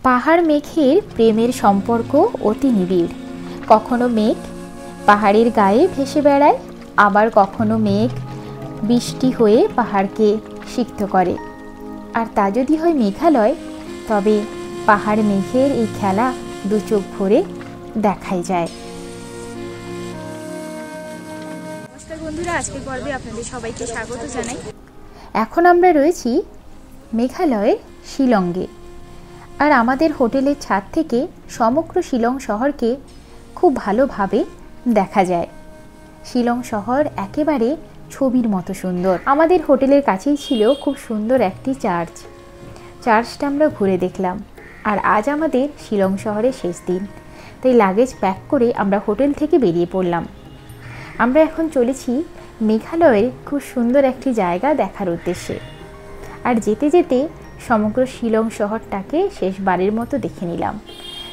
পাহাড় মেঘের প্রেমের সম্পর্ক অতি নিবিড়। কখনো মেঘ পাহাড়ের গায়ে ভেসে বেড়ায়, আবার কখনো মেঘ বৃষ্টি হয়ে পাহাড়কে সিক্ত করে। আর তা যদি হয় মেঘালয়, তবে পাহাড় মেঘের এই খেলা দু চোখ ভরে দেখাই যায়। নমস্কার বন্ধুরা, আজকের পর্বে আপনাদের সবাইকে স্বাগত জানাই। এখন আমরা রয়েছি মেঘালয়ের শিলংয়ে। আর আমাদের হোটেলের ছাদ থেকে সমগ্র শিলং শহরকে খুব ভালোভাবে দেখা যায়। শিলং শহর একেবারে ছবির মতো সুন্দর। আমাদের হোটেলের কাছেই ছিল খুব সুন্দর একটি চার্চটা আমরা ঘুরে দেখলাম। আর আজ আমাদের শিলং শহরের শেষ দিন, তাই লাগেজ প্যাক করে আমরা হোটেল থেকে বেরিয়ে পড়লাম। আমরা এখন চলেছি মেঘালয়ের খুব সুন্দর একটি জায়গা দেখার উদ্দেশ্যে। আর যেতে যেতে সমগ্র শিলং শহরটাকে শেষবারের মতো দেখে নিলাম।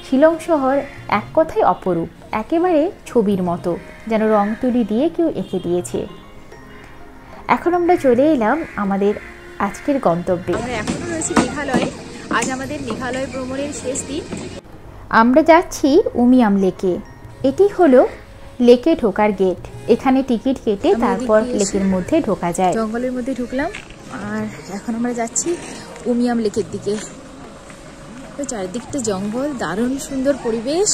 শিলং শহর এক কথায় অপরূপ, একেবারে ছবির মতো, যেন রং তুলি দিয়ে কেউ এঁকে দিয়েছে। এখন আমরা চলে এলাম আমাদের আজকের গন্তব্যে। আমরা এখনো রয়েছি মেঘালয়ে। আজ আমাদের মেঘালয় ভ্রমণের শেষ দিন। আমরা যাচ্ছি উমিয়াম লেকে। এটি হলো লেকে ঢোকার গেট। এখানে টিকিট কেটে তারপর লেকের মধ্যে ঢোকা যায়। জঙ্গলের মধ্যে ঢুকলাম আর এখন আমরা যাচ্ছি উমিয়াম লেকের দিকে। চারিদিকটা জঙ্গল, দারুণ সুন্দর পরিবেশ।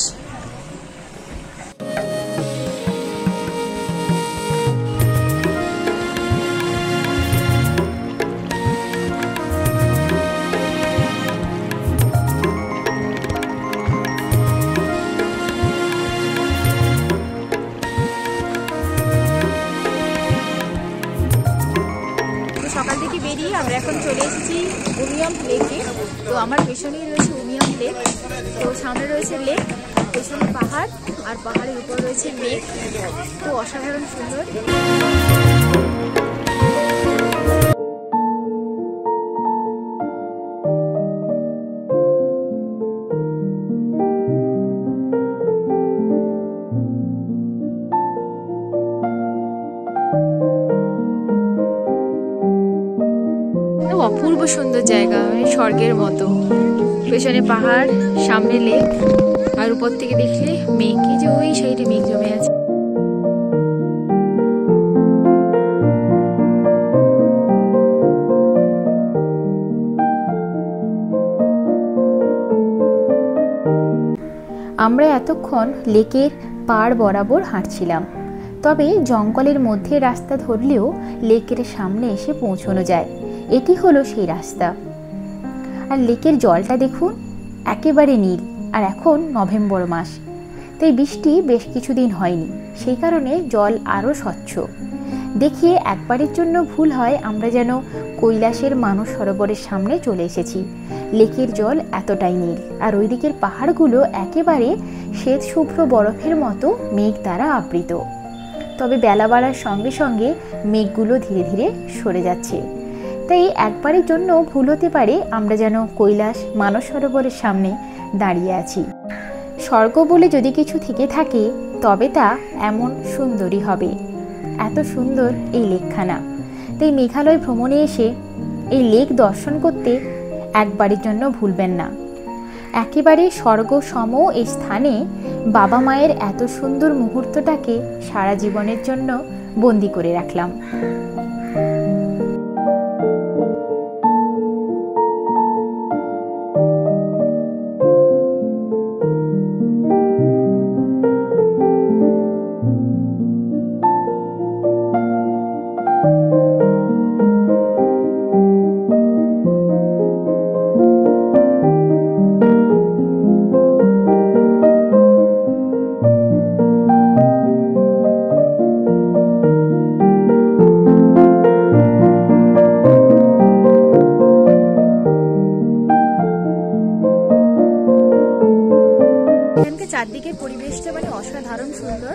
সকাল থেকে বেরিয়ে আমরা এখন চলে এসেছি উমিয়াম লেকে। তো আমার পেছনেই রয়েছে উমিয়াম লেক। তো সামনে রয়েছে লেক, পেছনে পাহাড়, আর পাহাড়ের উপর রয়েছে মেঘ। তো অসাধারণ সুন্দর। অপূর্ব সুন্দর জায়গা, মানে স্বর্গের মতো। পেছনে পাহাড়, সামনে লেক, আর উপর থেকে দেখলে মেঘ। কি যে ওই সাইডে মেঘ জমে আছে। আমরা এতক্ষণ লেকের পাড় বরাবর হাঁটছিলাম। তবে জঙ্গলের মধ্যে রাস্তা ধরলেও লেকের সামনে এসে পৌঁছানো যায়। এটি হলো সেই রাস্তা। আর লেকের জলটা দেখুন, একেবারে নীল। আর এখন নভেম্বর মাস, তাই বৃষ্টি বেশ কিছুদিন হয়নি, সেই কারণে জল আরও স্বচ্ছ। দেখে একবারের জন্য ভুল হয় আমরা যেন কৈলাসের মানস সরোবরের সামনে চলে এসেছি। লেকের জল এতটাই নীল, আর ওই দিকের পাহাড়গুলো একেবারে শ্বেত শুভ্র বরফের মতো মেঘ দ্বারা আবৃত। তবে বেলা বাড়ার সঙ্গে সঙ্গে মেঘগুলো ধীরে ধীরে সরে যাচ্ছে, তাই একবারের জন্য ভুল হতে পারে আমরা যেন কৈলাস মানস সরোবরের সামনে দাঁড়িয়ে আছি। স্বর্গ বলে যদি কিছু থেকে থাকে, তবে তা এমন সুন্দরই হবে। এত সুন্দর এই লেকখানা, তাই মেঘালয় ভ্রমণে এসে এই লেক দর্শন করতে একবারের জন্য ভুলবেন না। একেবারে স্বর্গ সম এই স্থানে বাবা মায়ের এত সুন্দর মুহূর্তটাকে সারা জীবনের জন্য বন্দি করে রাখলাম। চারদিকের পরিবেশটা মানে অসাধারণ সুন্দর।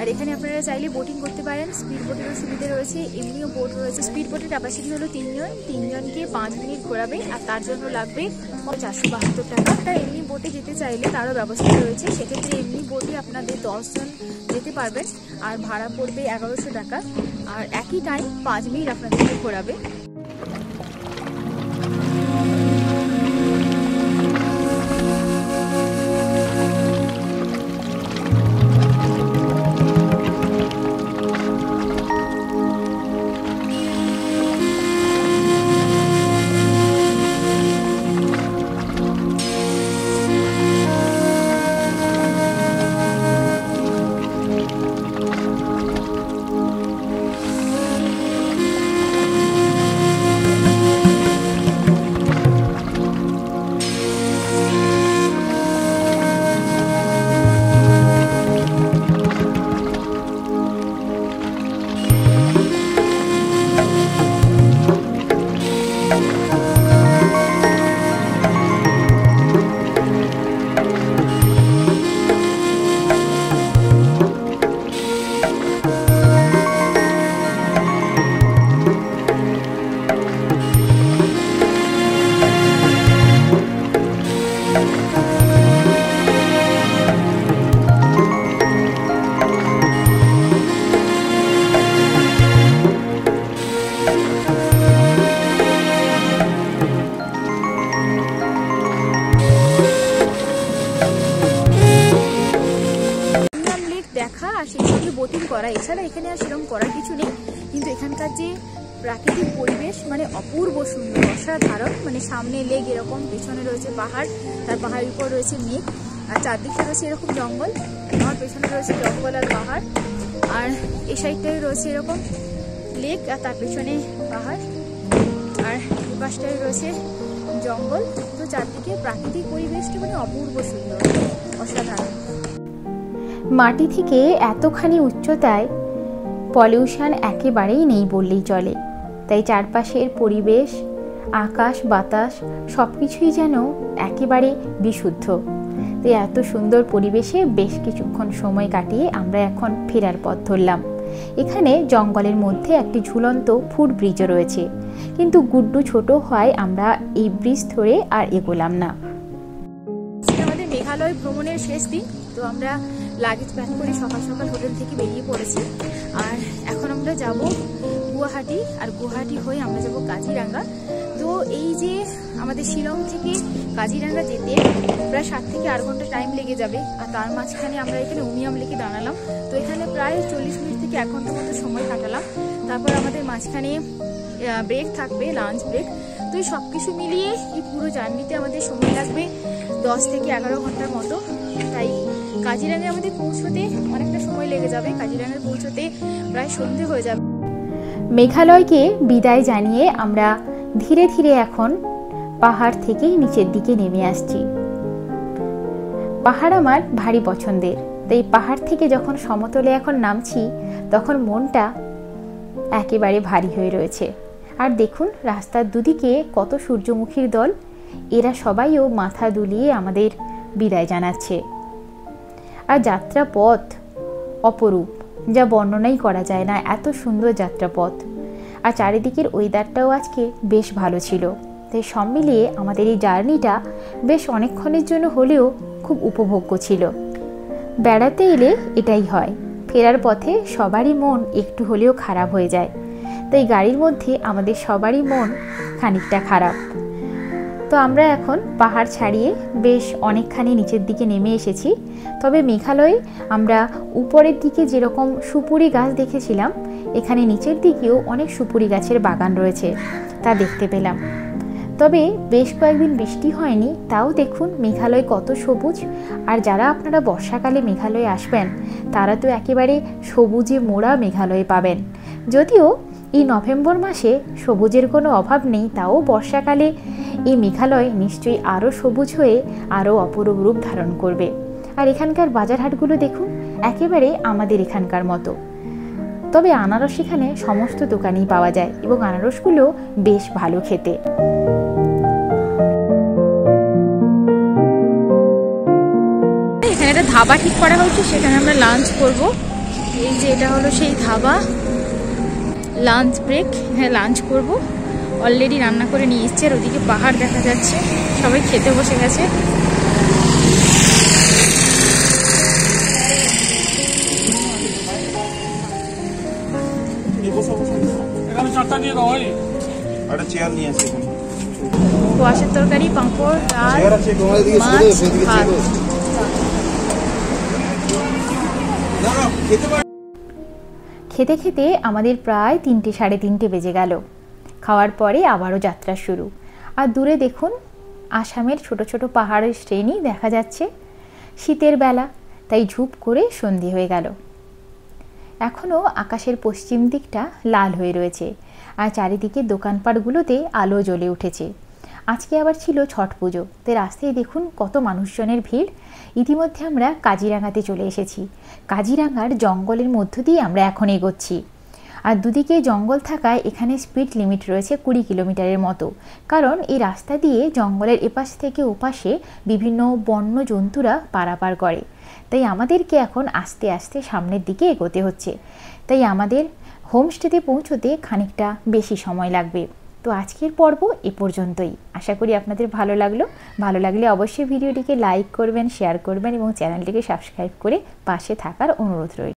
আর এখানে আপনারা চাইলে বোটিং করতে পারেন। স্পিড বোটেরও সুবিধা রয়েছে, এমনিও বোট রয়েছে। স্পিড বোটের ক্যাপাসিটি হলো 3 জন, 3 জনকে 5 মিনিট ঘোরাবে, আর তার জন্য লাগবে 472 টাকা। তার এমনি বোটে যেতে চাইলে তারও ব্যবস্থা রয়েছে, সেক্ষেত্রে এমনি বোটে আপনাদের 10 জন যেতে পারবেন, আর ভাড়া পড়বে 1100 টাকা। আর একই টাইম 5 মিনিট আপনাদেরকে ঘোরাবে। বোটিং করা, এছাড়া এখানে আর সেরকম করার কিছু নেই। কিন্তু এখানকার যে প্রাকৃতিক পরিবেশ মানে অপূর্ব সুন্দর, অসাধারণ। মানে সামনে লেক এরকম, পেছনে রয়েছে পাহাড়, তার পাহাড়ের উপর রয়েছে মেঘ, আর চারদিকটা রয়েছে এরকম জঙ্গল। আমার পেছনে রয়েছে জঙ্গল আর পাহাড়, আর এই সাইডটায় রয়েছে এরকম লেক, আর তার পেছনে পাহাড়, আর এই পাশটায় রয়েছে জঙ্গল। তো চারদিকে প্রাকৃতিক পরিবেশটা মানে অপূর্ব সুন্দর, অসাধারণ। মাটি থেকে এতখানি উচ্চতায় পলিউশন একেবারেই নেই বললেই চলে। তাই চারপাশের পরিবেশ, আকাশ বাতাস সব কিছুই যেন একেবারে বিশুদ্ধ। তাই এত সুন্দর পরিবেশে বেশ কিছুক্ষণ সময় কাটিয়ে আমরা এখন ফেরার পথ ধরলাম। এখানে জঙ্গলের মধ্যে একটি ঝুলন্ত ফুট ব্রিজও রয়েছে, কিন্তু গুড্ডু ছোট হয় আমরা এই ব্রিজ ধরে আর এগোলাম না। আমাদের মেঘালয় ভ্রমণের শেষ দিন, তো আমরা লাগেজ প্যাক করে সকাল সকাল হোটেল থেকে বেরিয়ে পড়েছি। আর এখন আমরা যাব গুয়াহাটি, আর গুয়াহাটি হয়ে আমরা যাব কাজিরাঙ্গা। তো এই যে আমাদের শিলং থেকে কাজিরাঙ্গা যেতে প্রায় 7 থেকে 8 ঘন্টা টাইম লেগে যাবে। আর তার মাঝখানে আমরা এখানে উমিয়াম লেকে দাঁড়ালাম, তো এখানে প্রায় 40 মিনিট থেকে 1 ঘন্টার মতো সময় কাটালাম। তারপর আমাদের মাঝখানে ব্রেক থাকবে, লাঞ্চ ব্রেক। তো এই সব কিছু মিলিয়ে এই পুরো জার্নিতে আমাদের সময় লাগবে 10 থেকে 11 ঘন্টার মতো। তাই কাজিরাঙ্গায় আমাদের পৌঁছতে অনেকটা সময় লেগে যাবে, কাজিরাঙ্গায় পৌঁছতে প্রায় সন্ধে হয়ে যাবে। মেঘালয়কে বিদায় জানিয়ে আমরা ধীরে ধীরে এখন পাহাড় থেকে নিচের দিকে নেমে আসছি। পাহাড় আমার ভারী পছন্দের, তাই পাহাড় থেকে যখন সমতলে এখন নামছি তখন মনটা একেবারে ভারী হয়ে রয়েছে। আর দেখুন রাস্তার দুদিকে কত সূর্যমুখীর দল, এরা সবাইও মাথা দুলিয়ে আমাদের বিদায় জানাচ্ছে। আর যাত্রাপথ অপরূপ, যা বর্ণনাই করা যায় না, এত সুন্দর যাত্রাপথ। আর চারিদিকের ওয়েদারটাও আজকে বেশ ভালো ছিল। তাই সব মিলিয়ে আমাদের এই জার্নিটা বেশ অনেকক্ষণের জন্য হলেও খুব উপভোগ্য ছিল। বেড়াতে এলে এটাই হয়, ফেরার পথে সবারই মন একটু হলেও খারাপ হয়ে যায়। তাই গাড়ির মধ্যে আমাদের সবারই মন খানিকটা খারাপ। তো আমরা এখন পাহাড় ছাড়িয়ে বেশ অনেকখানি নিচের দিকে নেমে এসেছি। তবে মেঘালয়ে আমরা উপরের দিকে যেরকম সুপুরি গাছ দেখেছিলাম, এখানে নিচের দিকেও অনেক সুপুরি গাছের বাগান রয়েছে, তা দেখতে পেলাম। তবে বেশ কয়েকদিন বৃষ্টি হয়নি, তাও দেখুন মেঘালয় কত সবুজ। আর যারা আপনারা বর্ষাকালে মেঘালয়ে আসবেন তারা তো একেবারে সবুজে মোড়া মেঘালয়ে পাবেন। যদিও এই নভেম্বর মাসে সবুজের কোনো অভাব নেই, তাও বর্ষাকালে এই মেঘালয় নিশ্চয়ই আরও সবুজ হয়ে আরও অপরূপ রূপ ধারণ করবে। আর এখানকার বাজারহাটগুলো দেখুন একেবারে আমাদের এখানকার মতো। তবে আনারস এখানে সমস্ত দোকানেই পাওয়া যায় এবং আনারসগুলো বেশ ভালো খেতে। এখানে একটা ধাবা ঠিক করা হয়েছে, সেখানে আমরা লাঞ্চ করব। এই যে এটা হলো সেই ধাবা, লাঞ্চ ব্রেক, এখানে লাঞ্চ করব। অলরেডি রান্না করে নিয়ে এসছে, আর ওদিকে পাহাড় দেখা যাচ্ছে, সবাই খেতে বসে গেছে। কোয়াশের তরকারি, পাঁপড়, ডাল, মাছ, ভাত। খেতে খেতে আমাদের প্রায় 3টে সাড়ে 3টে বেজে গেল। খাওয়ার পরে আবারও যাত্রা শুরু। আর দূরে দেখুন আসামের ছোট ছোট পাহাড়ের শ্রেণী দেখা যাচ্ছে। শীতের বেলা, তাই ঝুপ করে সন্ধে হয়ে গেল। এখনও আকাশের পশ্চিম দিকটা লাল হয়ে রয়েছে, আর চারিদিকে দোকানপাটগুলোতে আলো জ্বলে উঠেছে। আজকে আবার ছিল ছট পুজো, তাই রাস্তায় দেখুন কত মানুষজনের ভিড়। ইতিমধ্যে আমরা কাজিরাঙ্গাতে চলে এসেছি। কাজিরাঙ্গার জঙ্গলের মধ্য দিয়ে আমরা এখন এগোচ্ছি। আর দুদিকে জঙ্গল থাকায় এখানে স্পিড লিমিট রয়েছে 20 কিলোমিটারের মতো, কারণ এই রাস্তা দিয়ে জঙ্গলের এপাশ থেকে ওপাশে বিভিন্ন বন্য জন্তুরা পারাপার করে। তাই আমাদেরকে এখন আস্তে আস্তে সামনের দিকে এগোতে হচ্ছে। তাই আমাদের হোমস্টেতে পৌঁছতে খানিকটা বেশি সময় লাগবে। তো আজকের পর্ব এ পর্যন্তই। আশা করি আপনাদের ভালো লাগলো। ভালো লাগলে অবশ্যই ভিডিওটিকে লাইক করবেন, শেয়ার করবেন এবং চ্যানেলটিকে সাবস্ক্রাইব করে পাশে থাকার অনুরোধ রইল।